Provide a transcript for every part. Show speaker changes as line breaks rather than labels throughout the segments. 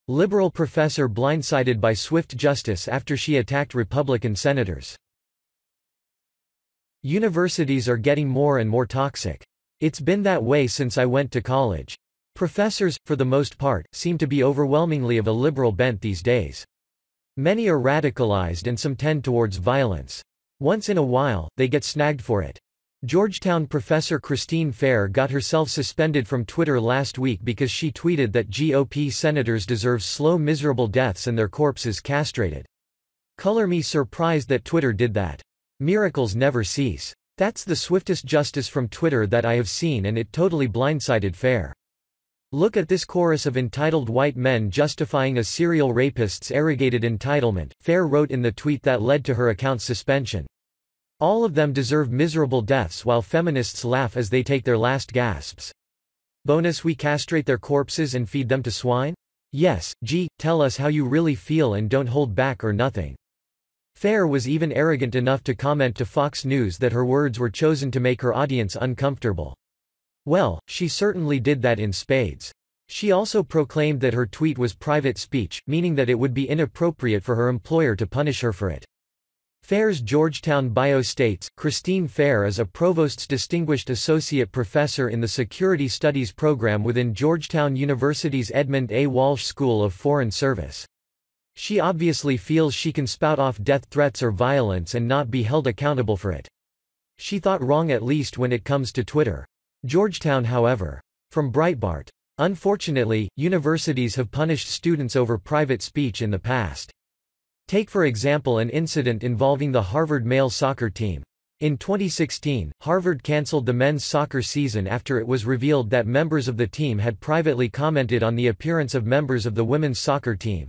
Liberal professor blindsided by swift justice after she attacked Republican senators. Universities are getting more and more toxic. It's been that way since I went to college. Professors, for the most part, seem to be overwhelmingly of a liberal bent these days. Many are radicalized and some tend towards violence. Once in a while, they get snagged for it. Georgetown professor Christine Fair got herself suspended from Twitter last week because she tweeted that GOP senators deserve slow miserable deaths and their corpses castrated. Color me surprised that Twitter did that. Miracles never cease. That's the swiftest justice from Twitter that I have seen, and it totally blindsided Fair. Look at this chorus of entitled white men justifying a serial rapist's arrogated entitlement, Fair wrote in the tweet that led to her account's suspension. All of them deserve miserable deaths while feminists laugh as they take their last gasps. Bonus, we castrate their corpses and feed them to swine? Yes, gee, tell us how you really feel and don't hold back or nothing. Fair was even arrogant enough to comment to Fox News that her words were chosen to make her audience uncomfortable. Well, she certainly did that in spades. She also proclaimed that her tweet was private speech, meaning that it would be inappropriate for her employer to punish her for it. Fair's Georgetown bio states, Christine Fair is a Provost's Distinguished Associate Professor in the Security Studies program within Georgetown University's Edmund A. Walsh School of Foreign Service. She obviously feels she can spout off death threats or violence and not be held accountable for it. She thought wrong, at least when it comes to Twitter. Georgetown, however. From Breitbart. Unfortunately, universities have punished students over private speech in the past. Take for example an incident involving the Harvard male soccer team. In 2016, Harvard canceled the men's soccer season after it was revealed that members of the team had privately commented on the appearance of members of the women's soccer team.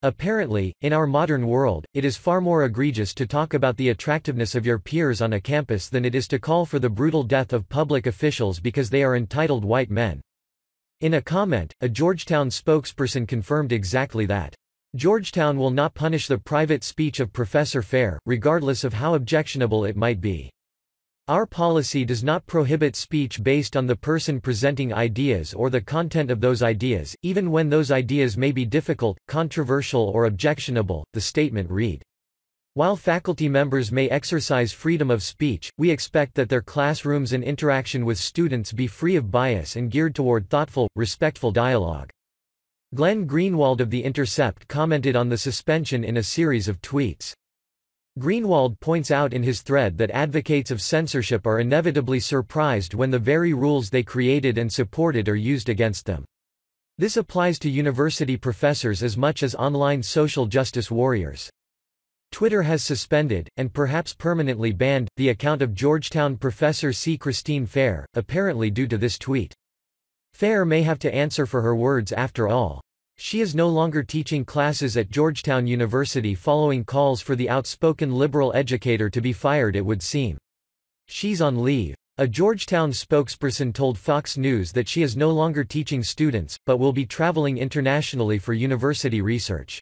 Apparently, in our modern world, it is far more egregious to talk about the attractiveness of your peers on a campus than it is to call for the brutal death of public officials because they are entitled white men. In a comment, a Georgetown spokesperson confirmed exactly that. Georgetown will not punish the private speech of Professor Fair, regardless of how objectionable it might be. Our policy does not prohibit speech based on the person presenting ideas or the content of those ideas, even when those ideas may be difficult, controversial or objectionable, the statement read. While faculty members may exercise freedom of speech, we expect that their classrooms and interaction with students be free of bias and geared toward thoughtful, respectful dialogue. Glenn Greenwald of The Intercept commented on the suspension in a series of tweets. Greenwald points out in his thread that advocates of censorship are inevitably surprised when the very rules they created and supported are used against them. This applies to university professors as much as online social justice warriors. Twitter has suspended, and perhaps permanently banned, the account of Georgetown professor Christine Fair, apparently due to this tweet. Fair may have to answer for her words after all. She is no longer teaching classes at Georgetown University following calls for the outspoken liberal educator to be fired, it would seem. She's on leave. A Georgetown spokesperson told Fox News that she is no longer teaching students, but will be traveling internationally for university research.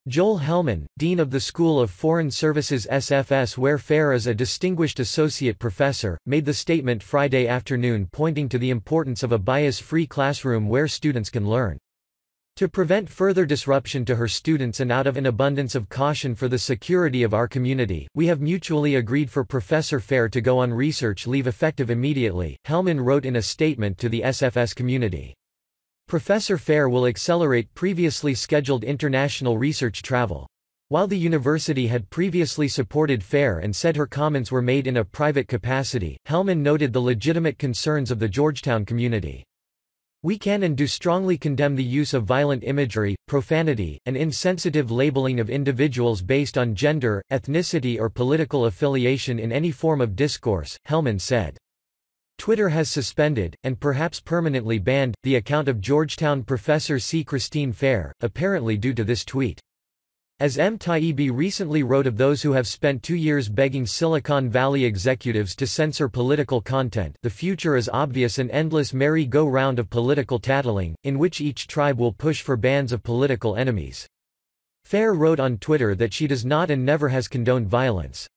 Joel Hellman, dean of the School of Foreign Services SFS where Fair is a distinguished associate professor, made the statement Friday afternoon, pointing to the importance of a bias-free classroom where students can learn. To prevent further disruption to her students and out of an abundance of caution for the security of our community, we have mutually agreed for Professor Fair to go on research leave effective immediately, Hellman wrote in a statement to the SFS community. Professor Fair will accelerate previously scheduled international research travel. While the university had previously supported Fair and said her comments were made in a private capacity, Hellman noted the legitimate concerns of the Georgetown community. We can and do strongly condemn the use of violent imagery, profanity, and insensitive labeling of individuals based on gender, ethnicity or political affiliation in any form of discourse, Hellman said. Twitter has suspended, and perhaps permanently banned, the account of Georgetown professor Christine Fair, apparently due to this tweet. As M. Taibbi recently wrote of those who have spent 2 years begging Silicon Valley executives to censor political content, the future is obvious: an endless merry-go-round of political tattling, in which each tribe will push for bans of political enemies. Fair wrote on Twitter that she does not and never has condoned violence.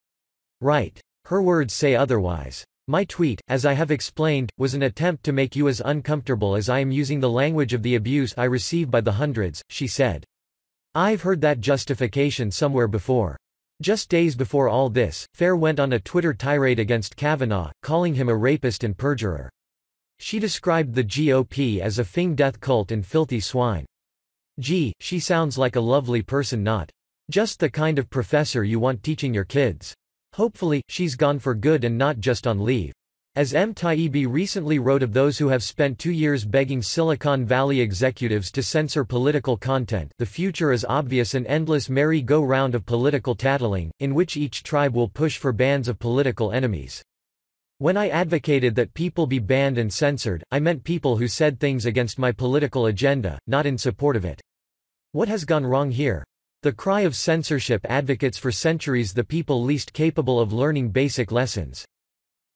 Right. Her words say otherwise. My tweet, as I have explained, was an attempt to make you as uncomfortable as I am using the language of the abuse I receive by the hundreds, she said. I've heard that justification somewhere before. Just days before all this, Fair went on a Twitter tirade against Kavanaugh, calling him a rapist and perjurer. She described the GOP as a Fing death cult and filthy swine. Gee, she sounds like a lovely person, not just the kind of professor you want teaching your kids. Hopefully, she's gone for good and not just on leave. As M. Taibbi recently wrote of those who have spent 2 years begging Silicon Valley executives to censor political content, the future is obvious: an endless merry-go-round of political tattling, in which each tribe will push for bans of political enemies. When I advocated that people be banned and censored, I meant people who said things against my political agenda, not in support of it. What has gone wrong here? The cry of censorship advocates for centuries the people least capable of learning basic lessons.